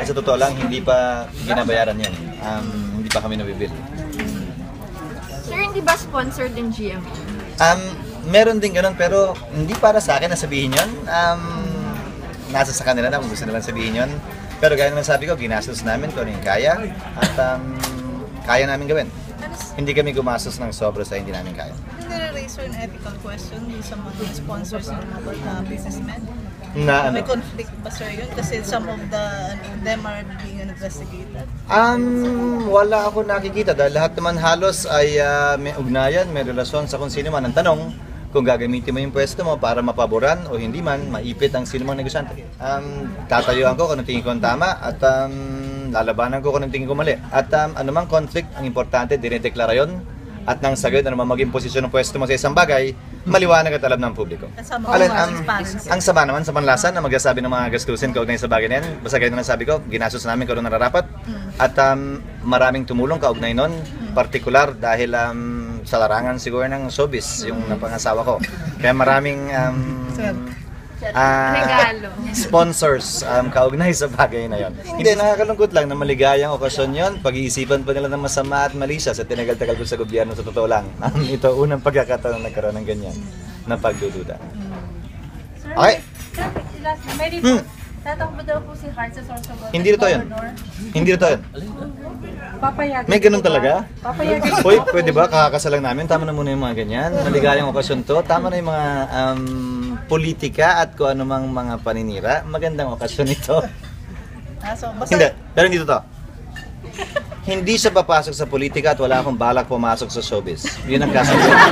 Sa totoo lang, hindi pa ginabayaran yan. Hindi pa kami nabibil. Sir, hindi ba sponsored ng GMA? Meron din ganun, pero hindi para sa akin na sabihin yun. Nasa sa kanila na kung gusto nilang sabihin yun. Pero gaya naman sabi ko, ginastos namin kung ano yung kaya. At kaya namin gawin. Hindi kami gumastos ng sobra sa hindi namin kaya. Hindi na-raise an ethical question sa mga sponsors ng mga businessmen? Na May ano? conflict ba sir yun? Kasi some of them are being investigated. Wala ako nakikita dahil lahat naman halos ay may ugnayan, may relasyon sa kung sino man ang tanong kung gagamitin mo yung pwesto mo para mapaboran o hindi man, maipit ang sino mang negosyante. Tatayuan ko kung anong tingin ko ang tama at lalabanan ko kung anong tingin ko mali. At anumang conflict, ang importante, dinideklara yun at nang sagad na maging posisyon ng pwesto mo sa isang bagay, maliwanag at alam ng publiko. Ang sama naman sa panlasa na magsasabi ng mga gastusin kaugnay sa bagay na yan. Basta ganyan naman sabi ko, ginastos namin kung ano nararapat. At maraming tumulong kaugnay nun, partikular dahil sa larangan siguro ng showbiz, yung napangasawa ko. Kaya maraming Regalo. sponsors kaugnay sa bagay na yon. Hindi, nakakalungkot lang na maligayang okasyon yon. Pag-iisipan pa nila ng masama at mali siya sa tinagal-tagal ko sa gobyerno sa totoo lang. Ito unang pagkakataon na nagkaroon ng ganyan na pagdududa. Okay. May report. Tatakbo daw po si Hart sa Sorsogon. Hindi ito yun. Hindi ito yun. Papayagan. May ganun talaga? Papayagan. Hoy, pwede ba? Kakakasalang namin. Tama na muna yung mga ganyan. Maligayang okasyon to. Tama na yung mga politika at kung anumang mga paninira. Magandang okasyon ito. Hindi. Pero hindi totoo. Hindi siya papasok sa politika at wala akong balak pumasok sa showbiz. Yun ang kasabihan.